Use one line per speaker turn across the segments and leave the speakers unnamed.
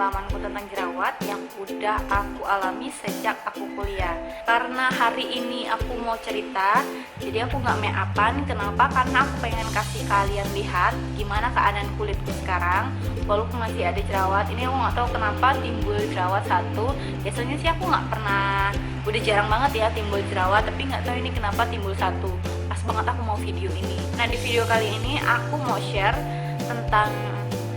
pengalamanku tentang jerawat yang udah aku alami sejak aku kuliah. Karena hari ini aku mau cerita, jadi aku nggak make upan. Kenapa? Karena aku pengen kasih kalian lihat gimana keadaan kulitku sekarang. Walaupun masih ada jerawat, ini aku nggak tahu kenapa timbul jerawat satu. Biasanya sih aku nggak pernah, udah jarang banget ya timbul jerawat, tapi nggak tahu ini kenapa timbul satu. Pas banget aku mau video ini. Nah, di video kali ini aku mau share tentang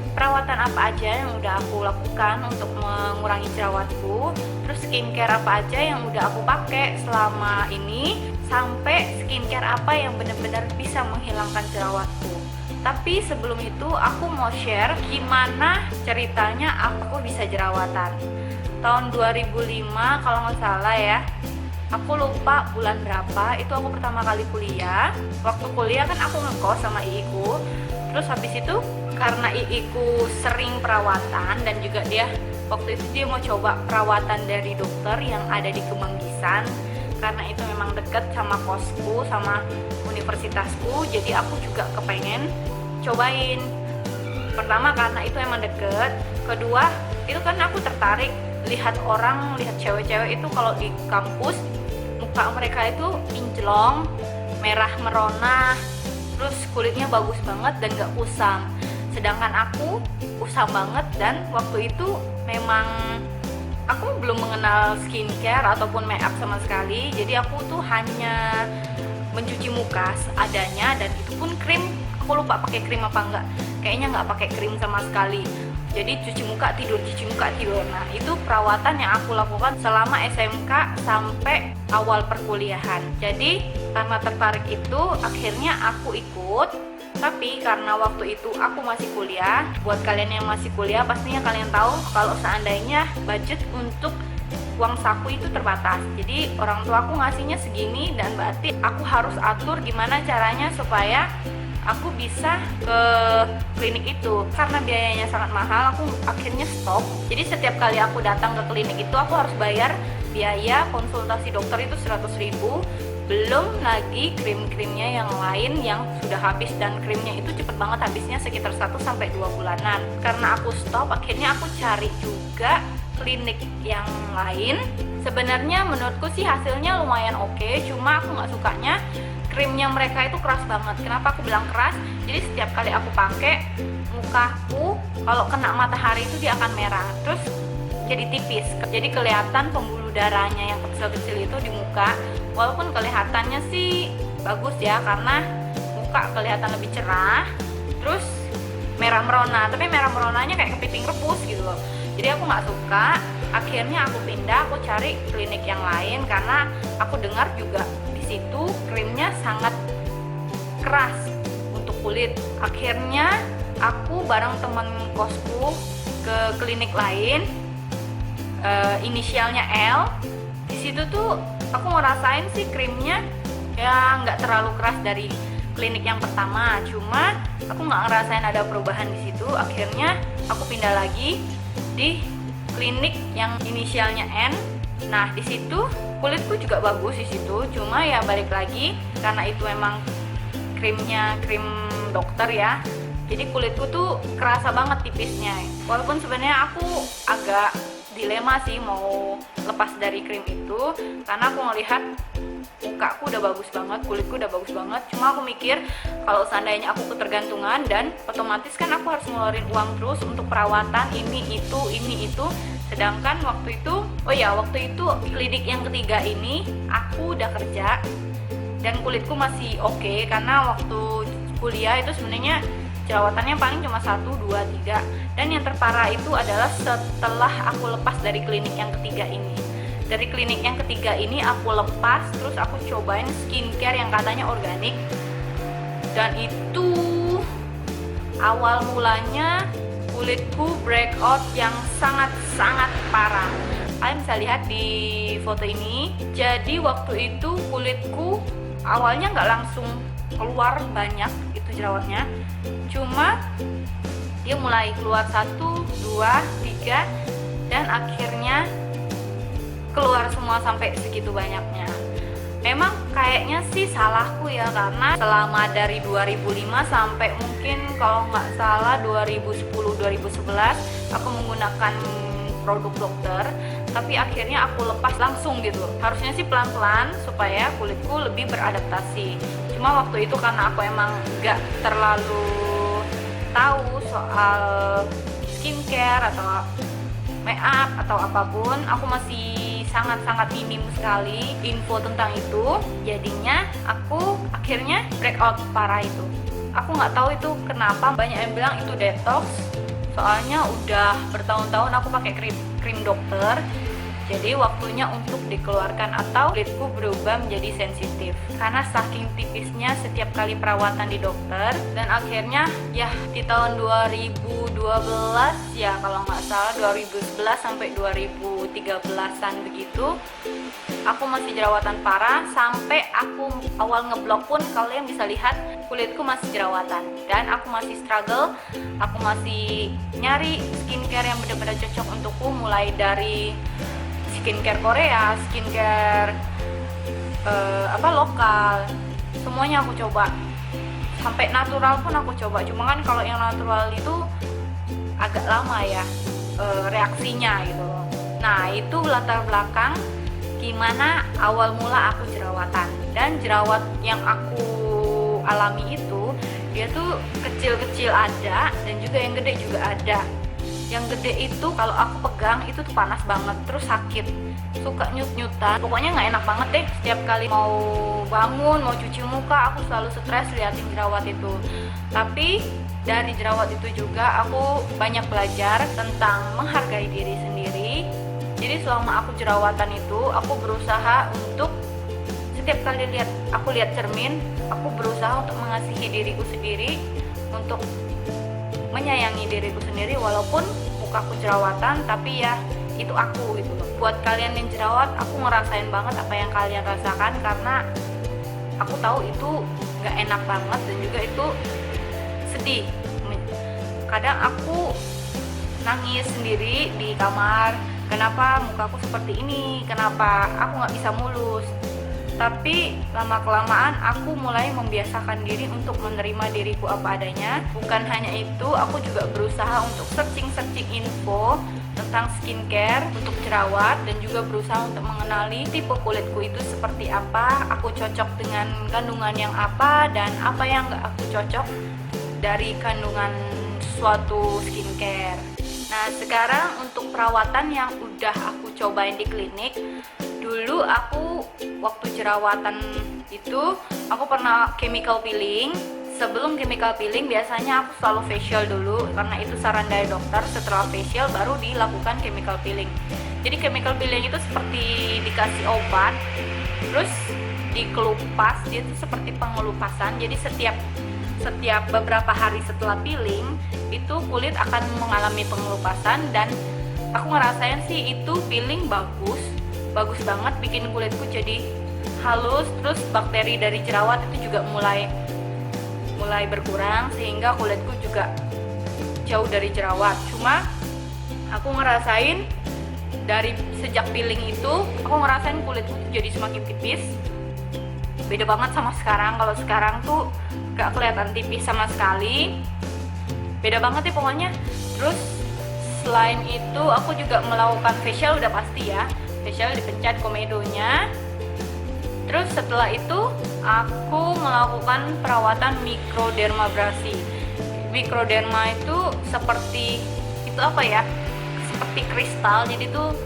perawatan apa aja yang udah aku lakukan untuk mengurangi jerawatku, terus skincare apa aja yang udah aku pakai selama ini, sampai skincare apa yang benar-benar bisa menghilangkan jerawatku. Tapi sebelum itu aku mau share gimana ceritanya aku bisa jerawatan. Tahun 2005 kalau nggak salah ya, aku lupa bulan berapa, itu aku pertama kali kuliah. Waktu kuliah kan aku ngekos sama iiku. Terus habis itu karena iiku sering perawatan dan juga dia waktu itu dia mau coba perawatan dari dokter yang ada di Kemanggisan. Karena itu memang deket sama kosku, sama universitasku, jadi aku juga kepengen cobain. Pertama karena itu emang deket, kedua itu kan aku tertarik lihat orang, lihat cewek-cewek itu kalau di kampus muka mereka itu kinclong, merah merona, terus kulitnya bagus banget dan gak kusam. Sedangkan aku kusam banget, dan waktu itu memang aku belum mengenal skincare ataupun make up sama sekali. Jadi aku tuh hanya mencuci muka seadanya, dan itu pun krim, aku lupa pakai krim apa enggak. Kayaknya nggak pakai krim sama sekali. Jadi cuci muka tidur, cuci muka tidur. Nah, itu perawatan yang aku lakukan selama SMK sampai awal perkuliahan. Jadi karena tertarik itu akhirnya aku ikut. Tapi karena waktu itu aku masih kuliah, buat kalian yang masih kuliah pastinya kalian tahu kalau seandainya budget untuk uang saku itu terbatas. Jadi orang tua aku ngasihnya segini, dan berarti aku harus atur gimana caranya supaya aku bisa ke klinik itu. Karena biayanya sangat mahal, aku akhirnya stop. Jadi setiap kali aku datang ke klinik itu aku harus bayar biaya konsultasi dokter itu 100.000, belum lagi krim-krimnya yang lain yang sudah habis, dan krimnya itu cepet banget habisnya, sekitar 1-2 bulanan. Karena aku stop, akhirnya aku cari juga klinik yang lain. Sebenarnya menurutku sih hasilnya lumayan oke, cuma aku nggak sukanya krimnya mereka itu keras banget. Kenapa aku bilang keras? Jadi setiap kali aku pakai, mukaku kalau kena matahari itu dia akan merah, terus jadi tipis. Jadi kelihatan pembuluh darahnya yang kecil-kecil itu di muka. Walaupun kelihatannya sih bagus ya, karena muka kelihatan lebih cerah, terus merah merona, tapi merah meronanya kayak kepiting rebus gitu loh. Jadi aku nggak suka. Akhirnya aku pindah, aku cari klinik yang lain karena aku dengar juga di situ krimnya sangat keras untuk kulit. Akhirnya aku bareng temen kosku ke klinik lain, inisialnya L. Di situ tuh aku ngerasain sih krimnya ya nggak terlalu keras dari klinik yang pertama, cuma aku nggak ngerasain ada perubahan di situ. Akhirnya aku pindah lagi di klinik yang inisialnya N. Nah, di situ kulitku juga bagus di situ, cuma ya balik lagi karena itu memang krimnya krim dokter ya. Jadi kulitku tuh kerasa banget tipisnya. Walaupun sebenarnya aku agak dilema sih mau lepas dari krim itu, karena aku ngelihat mukaku udah bagus banget, kulitku udah bagus banget. Cuma aku mikir kalau seandainya aku ketergantungan, dan otomatis kan aku harus ngeluarin uang terus untuk perawatan ini itu. Sedangkan waktu itu, waktu itu klinik yang ketiga ini aku udah kerja dan kulitku masih oke, karena waktu kuliah itu sebenarnya jerawatannya paling cuma 1, 2, 3. Dan yang terparah itu adalah setelah aku lepas dari klinik yang ketiga ini. Dari klinik yang ketiga ini aku lepas, terus aku cobain skincare yang katanya organik. Dan itu awal mulanya kulitku breakout yang sangat-sangat parah. Kalian bisa lihat di foto ini. Jadi waktu itu kulitku awalnya nggak langsung keluar banyak itu jerawatnya, cuma dia mulai keluar 1, 2, 3, dan akhirnya keluar semua sampai segitu banyaknya. Memang kayaknya sih salahku ya, karena selama dari 2005 sampai mungkin kalau nggak salah 2010-2011 aku menggunakan produk dokter, tapi akhirnya aku lepas langsung gitu. Harusnya sih pelan-pelan supaya kulitku lebih beradaptasi. Cuma waktu itu karena aku emang nggak terlalu tahu soal skincare atau make up atau apapun, aku masih sangat-sangat minim sekali info tentang itu. Jadinya aku akhirnya breakout parah itu. Aku nggak tahu itu kenapa, banyak yang bilang itu detox, soalnya udah bertahun-tahun aku pakai krim dokter. Jadi waktunya untuk dikeluarkan atau kulitku berubah menjadi sensitif karena saking tipisnya setiap kali perawatan di dokter. Dan akhirnya ya di tahun 2012 ya kalau nggak salah 2011 sampai 2013an begitu, aku masih jerawatan parah. Sampai aku awal ngeblok pun kalian bisa lihat kulitku masih jerawatan, dan aku masih struggle. Aku masih nyari skincare yang benar-benar cocok untukku, mulai dari skincare Korea, skincare lokal, semuanya aku coba. Sampai natural pun aku coba. Cuma kan kalau yang natural itu agak lama ya reaksinya gitu loh. Nah, itu latar belakang gimana awal mula aku jerawatan. Dan jerawat yang aku alami itu dia tuh kecil-kecil ada, dan juga yang gede juga ada. Yang gede itu kalau aku pegang itu tuh panas banget, terus sakit, suka nyut-nyutan, pokoknya nggak enak banget deh. Setiap kali mau bangun, mau cuci muka, aku selalu stres liatin jerawat itu. Tapi dari jerawat itu juga aku banyak belajar tentang menghargai diri sendiri. Jadi selama aku jerawatan itu, aku berusaha untuk setiap kali aku lihat cermin, aku berusaha untuk mengasihi diriku sendiri, untuk menyayangi diriku sendiri. Walaupun mukaku jerawatan, tapi ya itu aku gitu loh. Buat kalian yang jerawat, aku ngerasain banget apa yang kalian rasakan, karena aku tahu itu nggak enak banget dan juga itu sedih. Kadang aku nangis sendiri di kamar, kenapa mukaku seperti ini, kenapa aku nggak bisa mulus. Tapi lama-kelamaan aku mulai membiasakan diri untuk menerima diriku apa adanya. Bukan hanya itu, aku juga berusaha untuk searching info tentang skincare untuk jerawat, dan juga berusaha untuk mengenali tipe kulitku itu seperti apa, aku cocok dengan kandungan yang apa, dan apa yang gak aku cocok dari kandungan suatu skincare. Nah, sekarang untuk perawatan yang udah aku cobain di klinik. Dulu aku waktu jerawatan itu aku pernah chemical peeling. Sebelum chemical peeling biasanya aku selalu facial dulu, karena itu saran dari dokter. Setelah facial baru dilakukan chemical peeling. Jadi chemical peeling itu seperti dikasih obat, terus dikelupas. Dia itu seperti pengelupasan. Jadi setiap beberapa hari setelah peeling itu kulit akan mengalami pengelupasan, dan aku ngerasain sih itu peeling bagus banget, bikin kulitku jadi halus. Terus bakteri dari jerawat itu juga mulai berkurang, sehingga kulitku juga jauh dari jerawat. Cuma aku ngerasain dari sejak peeling itu, aku ngerasain kulitku tuh jadi semakin tipis. Beda banget sama sekarang. Kalau sekarang tuh gak kelihatan tipis sama sekali, beda banget ya pokoknya. Terus selain itu aku juga melakukan facial, udah pasti ya, facial dipencet komedonya. Terus setelah itu aku melakukan perawatan mikrodermabrasi. Mikroderma itu seperti itu apa ya? Seperti kristal. Jadi tuh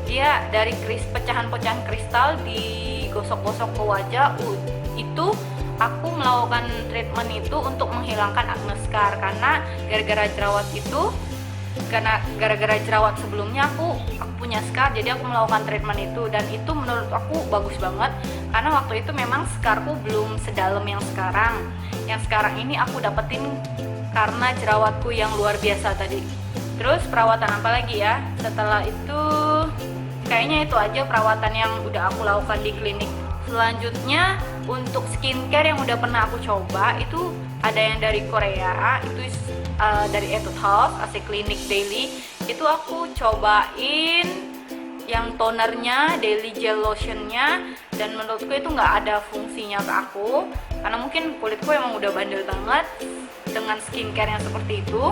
dia dari pecahan-pecahan kristal digosok-gosok ke wajah. Itu aku melakukan treatment itu untuk menghilangkan acne scar, karena gara-gara jerawat sebelumnya aku punya scar. Jadi aku melakukan treatment itu, dan itu menurut aku bagus banget, karena waktu itu memang scarku belum sedalam yang sekarang. Yang sekarang ini aku dapetin karena jerawatku yang luar biasa tadi. Terus perawatan apa lagi ya? Setelah itu kayaknya itu aja perawatan yang udah aku lakukan di klinik. Selanjutnya untuk skincare yang udah pernah aku coba, itu ada yang dari Korea, itu dari Etude House, AC Clinic Daily. Itu aku cobain yang tonernya, daily gel lotionnya, dan menurutku itu nggak ada fungsinya ke aku, karena mungkin kulitku emang udah bandel banget dengan skincare yang seperti itu.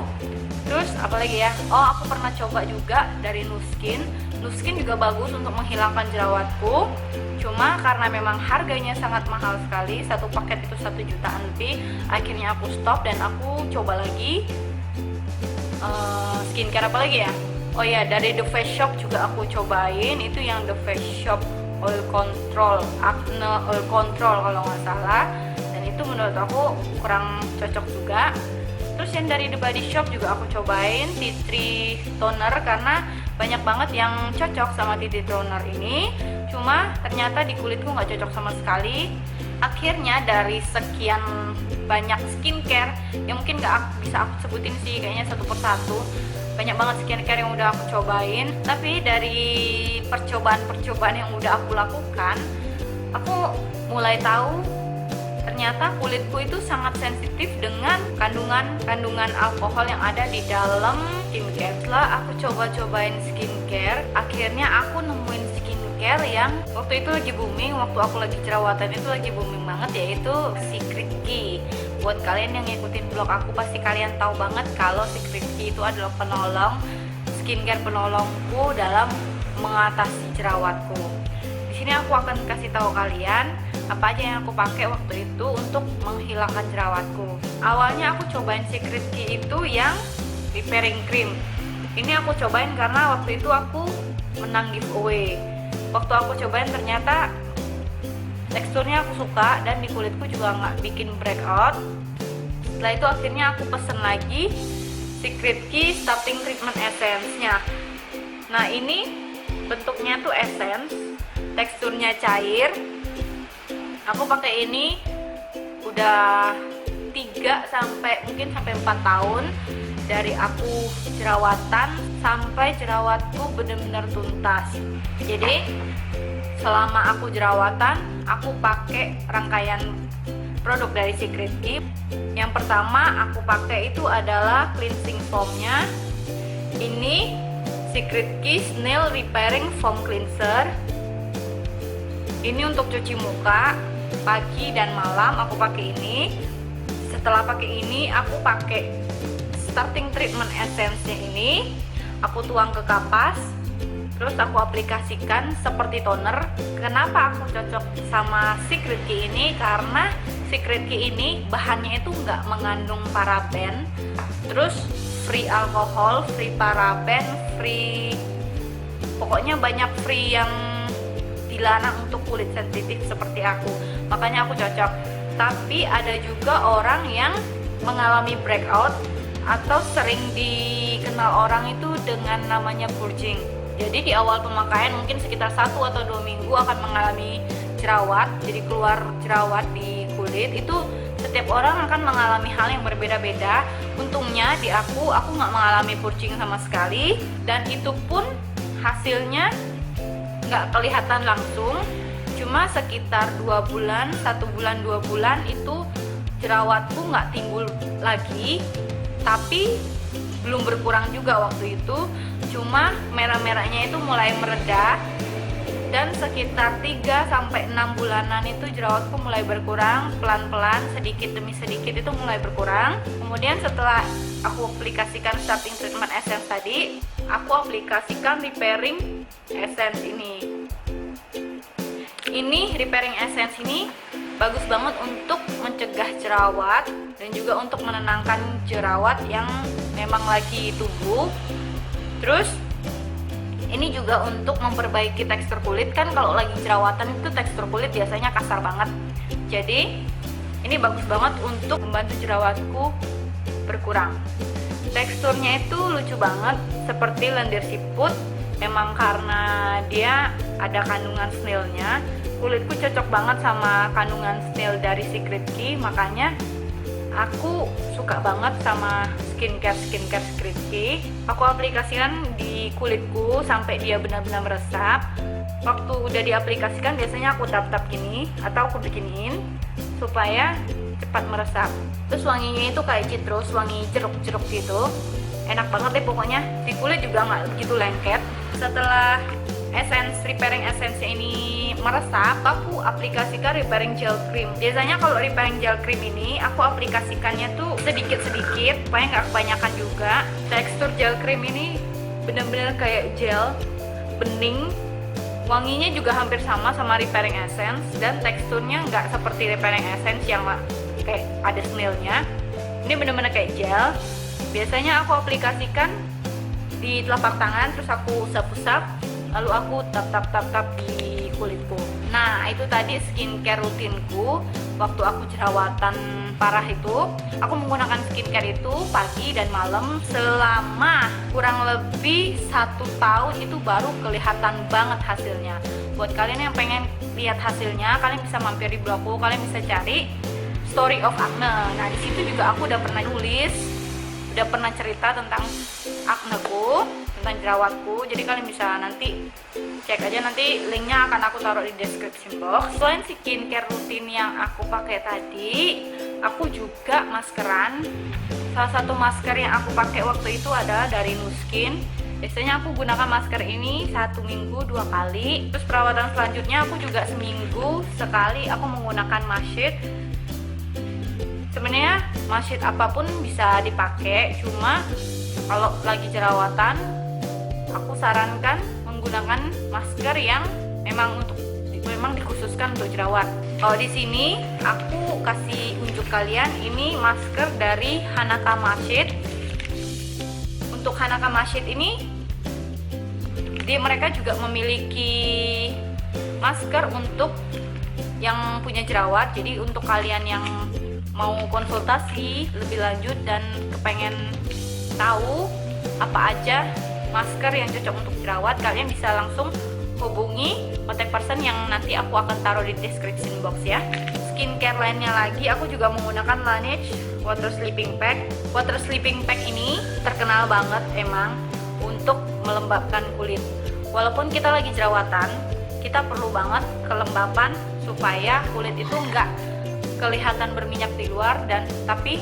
Terus apalagi ya, oh aku pernah coba juga dari Nuskin. Nuskin juga bagus untuk menghilangkan jerawatku, cuma karena memang harganya sangat mahal sekali, satu paket itu 1 jutaan lebih. Akhirnya aku stop dan aku coba lagi skincare apa lagi ya. Oh ya, dari The Face Shop juga aku cobain, itu yang The Face Shop Oil Control, Acne Oil Control kalau nggak salah, dan itu menurut aku kurang cocok juga. Terus yang dari The Body Shop juga aku cobain tea tree toner, karena banyak banget yang cocok sama tea tree toner ini, cuma ternyata di kulitku nggak cocok sama sekali. Akhirnya dari sekian banyak skincare yang mungkin nggak bisa aku sebutin sih, kayaknya satu persatu, banyak banget skincare yang udah aku cobain. Tapi dari percobaan-percobaan yang udah aku lakukan, aku mulai tahu ternyata kulitku itu sangat sensitif dengan kandungan alkohol yang ada di dalam skincare. Setelah aku coba-cobain skincare, akhirnya aku nemuin skincare yang waktu itu lagi booming, waktu aku lagi jerawatan itu lagi booming banget, yaitu Secret Key. Buat kalian yang ngikutin blog aku, pasti kalian tahu banget kalau Secret Key itu adalah skincare penolongku dalam mengatasi jerawatku. Di sini aku akan kasih tahu kalian apa aja yang aku pakai waktu itu untuk menghilangkan jerawatku. Awalnya aku cobain Secret Key itu yang repairing cream. Ini aku cobain karena waktu itu aku menang giveaway. Waktu aku cobain ternyata teksturnya aku suka dan di kulitku juga nggak bikin breakout. Setelah itu akhirnya aku pesen lagi Secret Key Starting Treatment Essence-nya. Nah ini bentuknya tuh essence, teksturnya cair. Aku pakai ini udah 3 sampai 4 tahun, dari aku jerawatan sampai jerawatku bener-bener tuntas. Jadi selama aku jerawatan, aku pakai rangkaian produk dari Secret Key. Yang pertama aku pakai itu adalah cleansing foamnya. Ini Secret Key Nail Repairing Foam Cleanser. Ini untuk cuci muka pagi dan malam, aku pakai ini. Setelah pakai ini, aku pakai starting treatment essence-nya ini. Aku tuang ke kapas, terus aku aplikasikan seperti toner. Kenapa aku cocok sama Secret Key ini? Karena Secret Key ini bahannya itu nggak mengandung paraben, terus free alkohol, free paraben, free, pokoknya banyak free yang dilarang untuk kulit sensitif seperti aku. Makanya aku cocok. Tapi ada juga orang yang mengalami breakout atau sering dikenal orang itu dengan namanya purging. Jadi di awal pemakaian mungkin sekitar 1 atau 2 minggu akan mengalami jerawat, jadi keluar jerawat di kulit. Itu setiap orang akan mengalami hal yang berbeda-beda. Untungnya di aku nggak mengalami purging sama sekali, dan itu pun hasilnya nggak kelihatan langsung, cuma sekitar 2 bulan, 1 bulan, 2 bulan itu jerawatku nggak timbul lagi, tapi belum berkurang juga waktu itu, cuma merah-merahnya itu mulai mereda, dan sekitar 3 sampai 6 bulanan itu jerawatku mulai berkurang, pelan-pelan, sedikit demi sedikit itu mulai berkurang. Kemudian setelah aku aplikasikan starting treatment essence tadi, aku aplikasikan repairing essence ini. Ini repairing essence ini bagus banget untuk mencegah jerawat dan juga untuk menenangkan jerawat yang memang lagi tumbuh. Terus ini juga untuk memperbaiki tekstur kulit, kan kalau lagi jerawatan itu tekstur kulit biasanya kasar banget. Jadi ini bagus banget untuk membantu jerawatku berkurang. Teksturnya itu lucu banget, seperti lendir siput. Memang karena dia ada kandungan snailnya, kulitku cocok banget sama kandungan snail dari Secret Key. Makanya aku suka banget sama skincare Secret Key. Aku aplikasikan di kulitku sampai dia benar-benar meresap. Waktu udah diaplikasikan biasanya aku tap-tap gini atau aku bikinin supaya cepat meresap. Terus wanginya itu kayak citrus, wangi jeruk-jeruk gitu. Enak banget deh pokoknya. Di kulit juga nggak begitu lengket. Setelah repairing essence ini meresap, aku aplikasikan repairing gel cream. Biasanya kalau repairing gel cream ini aku aplikasikannya tuh sedikit-sedikit supaya nggak kebanyakan juga. Tekstur gel cream ini bener-bener kayak gel, bening, wanginya juga hampir sama repairing essence, dan teksturnya nggak seperti repairing essence yang kayak ada snailnya. Ini bener-bener kayak gel. Biasanya aku aplikasikan di telapak tangan, terus aku usap-usap, lalu aku tap di kulitku. Nah, itu tadi skincare rutinku waktu aku jerawatan parah itu. Aku menggunakan skincare itu pagi dan malam selama kurang lebih 1 tahun, itu baru kelihatan banget hasilnya. Buat kalian yang pengen lihat hasilnya, kalian bisa mampir di blogku, kalian bisa cari Story of Acne. Nah, di situ juga aku udah pernah nulis, udah pernah cerita tentang akneku, tentang jerawatku. Jadi kalian bisa nanti cek aja, nanti linknya akan aku taruh di description box. Selain skincare rutin yang aku pakai tadi, aku juga maskeran. Salah satu masker yang aku pakai waktu itu adalah dari Nu Skin. Biasanya aku gunakan masker ini 1 minggu 2 kali. Terus perawatan selanjutnya aku juga seminggu sekali aku menggunakan mask sheet. Sebenarnya mask sheet apapun bisa dipakai, cuma kalau lagi jerawatan aku sarankan menggunakan masker yang memang dikhususkan untuk jerawat. Kalau di sini aku kasih unjuk kalian, ini masker dari Hanaka Mask Sheet. Untuk Hanaka Mask Sheet ini mereka juga memiliki masker untuk yang punya jerawat. Jadi untuk kalian yang mau konsultasi lebih lanjut dan kepengen tahu apa aja masker yang cocok untuk jerawat, kalian bisa langsung hubungi kontak person yang nanti aku akan taruh di description box ya. Skincare lainnya lagi, aku juga menggunakan Laneige Water Sleeping Pack. Water Sleeping Pack ini terkenal banget emang untuk melembabkan kulit. Walaupun kita lagi jerawatan, kita perlu banget kelembapan supaya kulit itu enggak kelihatan berminyak di luar tapi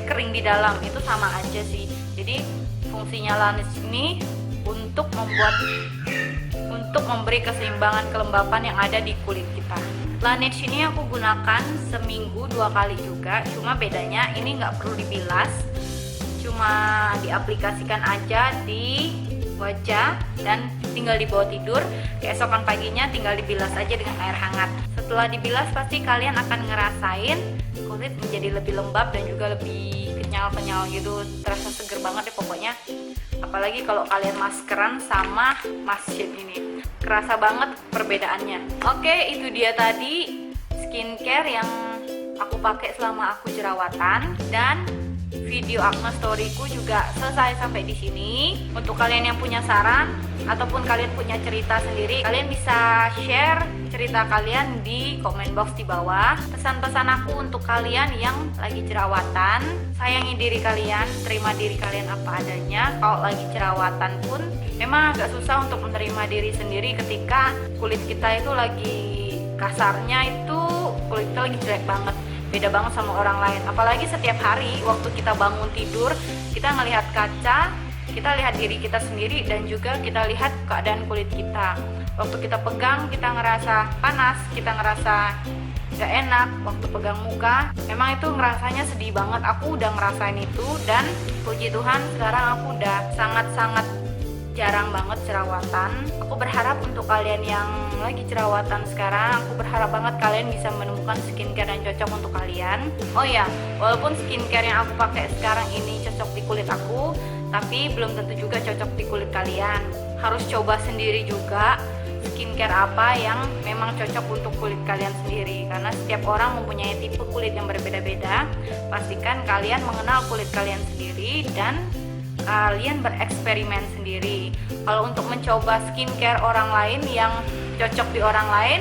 kering di dalam. Itu sama aja sih. Jadi fungsinya Laneige ini untuk memberi keseimbangan kelembapan yang ada di kulit kita. Laneige ini aku gunakan seminggu 2 kali juga, cuma bedanya ini nggak perlu dibilas, cuma diaplikasikan aja di wajah dan tinggal dibawa tidur. Keesokan paginya tinggal dibilas aja dengan air hangat. Setelah dibilas pasti kalian akan ngerasain kulit menjadi lebih lembab dan juga lebih kenyal-kenyal gitu, terasa seger banget deh pokoknya. Apalagi kalau kalian maskeran sama mask sheet ini, kerasa banget perbedaannya. Oke, itu dia tadi skincare yang aku pakai selama aku jerawatan, dan video acne storyku juga selesai sampai di sini. Untuk kalian yang punya saran ataupun kalian punya cerita sendiri, kalian bisa share cerita kalian di komen box di bawah. Pesan-pesan aku untuk kalian yang lagi jerawatan, sayangi diri kalian, terima diri kalian apa adanya. Kalau lagi jerawatan pun memang agak susah untuk menerima diri sendiri ketika kulit kita itu lagi kasarnya, itu kulit kita lagi jelek banget, beda banget sama orang lain. Apalagi setiap hari waktu kita bangun tidur, kita ngelihat kaca, kita lihat diri kita sendiri dan juga kita lihat keadaan kulit kita. Waktu kita pegang, kita ngerasa panas, kita ngerasa gak enak. Waktu pegang muka, memang itu ngerasanya sedih banget. Aku udah ngerasain itu, dan puji Tuhan sekarang aku udah sangat-sangat jarang banget jerawatan. Aku berharap untuk kalian yang lagi jerawatan sekarang, aku berharap banget kalian bisa menemukan skincare yang cocok untuk kalian. Oh ya, walaupun skincare yang aku pakai sekarang ini cocok di kulit aku, tapi belum tentu juga cocok di kulit kalian. Harus coba sendiri juga skincare apa yang memang cocok untuk kulit kalian sendiri, karena setiap orang mempunyai tipe kulit yang berbeda-beda. Pastikan kalian mengenal kulit kalian sendiri dan kalian bereksperimen sendiri. Kalau untuk mencoba skincare orang lain yang cocok di orang lain,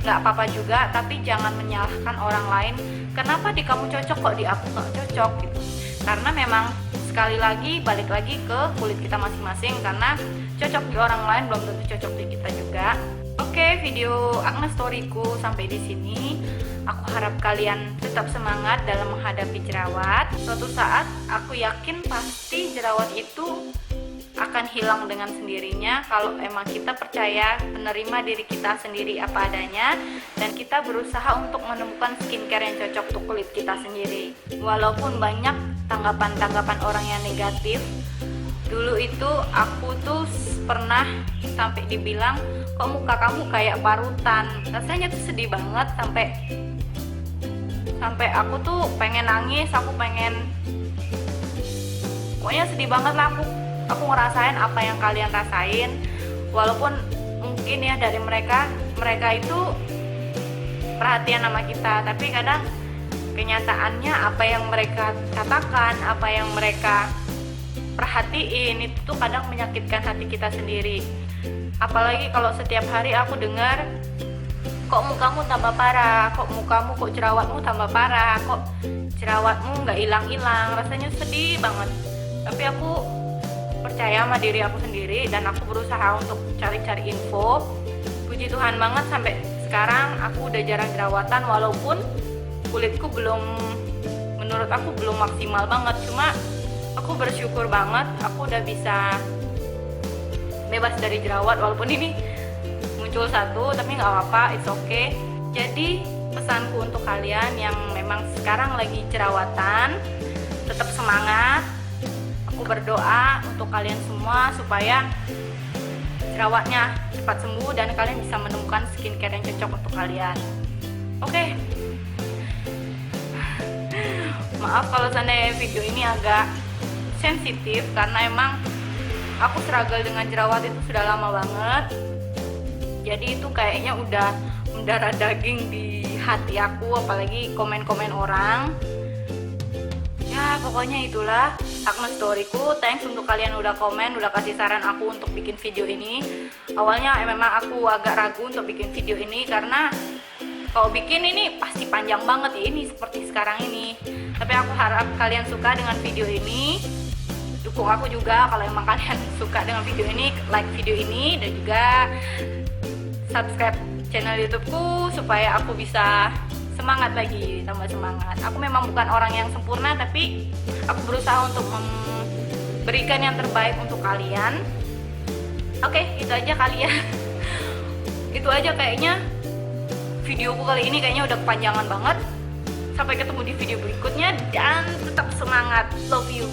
nggak apa-apa juga, tapi jangan menyalahkan orang lain. Kenapa di kamu cocok kok di aku nggak cocok gitu? Karena memang sekali lagi balik lagi ke kulit kita masing-masing, karena cocok di orang lain belum tentu cocok di kita juga. Oke, video acne storyku sampai di sini. Aku harap kalian tetap semangat dalam menghadapi jerawat. Suatu saat aku yakin pasti jerawat itu akan hilang dengan sendirinya kalau emang kita percaya menerima diri kita sendiri apa adanya dan kita berusaha untuk menemukan skincare yang cocok untuk kulit kita sendiri. Walaupun banyak tanggapan-tanggapan orang yang negatif, dulu itu aku tuh pernah sampai dibilang, kok muka kamu kayak parutan. Rasanya tuh sedih banget, sampai aku tuh pengen nangis, pokoknya sedih banget lah. Aku ngerasain apa yang kalian rasain, walaupun mungkin ya dari mereka itu perhatian sama kita, tapi kadang kenyataannya apa yang mereka katakan, apa yang mereka perhatiin itu tuh kadang menyakitkan hati kita sendiri. Apalagi kalau setiap hari aku dengar, kok mukamu tambah parah, kok jerawatmu tambah parah, kok jerawatmu nggak hilang-hilang, rasanya sedih banget. Tapi aku percaya sama diri aku sendiri dan aku berusaha untuk cari-cari info. Puji Tuhan banget sampai sekarang aku udah jarang jerawatan, walaupun kulitku menurut aku belum maksimal banget. Cuma aku bersyukur banget aku udah bisa bebas dari jerawat, walaupun ini muncul satu, tapi nggak apa-apa, it's okay. Jadi pesanku untuk kalian yang memang sekarang lagi jerawatan, tetap semangat. Aku berdoa untuk kalian semua supaya jerawatnya cepat sembuh dan kalian bisa menemukan skincare yang cocok untuk kalian. Oke. Maaf kalau seandainya video ini agak sensitif, karena emang aku struggle dengan jerawat itu sudah lama banget. Jadi itu kayaknya udah mendarah daging di hati aku, apalagi komen-komen orang. Ya pokoknya itulah Agnes Storyku. Thanks untuk kalian udah komen, udah kasih saran aku untuk bikin video ini. Awalnya memang aku agak ragu untuk bikin video ini, karena kalau bikin ini pasti panjang banget ya, ini seperti sekarang ini. Tapi aku harap kalian suka dengan video ini. Dukung aku juga kalau emang kalian suka dengan video ini, like video ini, dan juga subscribe channel YouTubeku supaya aku bisa semangat lagi, tambah semangat. Aku memang bukan orang yang sempurna, tapi aku berusaha untuk memberikan yang terbaik untuk kalian. Oke, itu aja kali ya. Itu aja kayaknya videoku kali ini, kayaknya udah kepanjangan banget. Sampai ketemu di video berikutnya dan tetap semangat. Love you.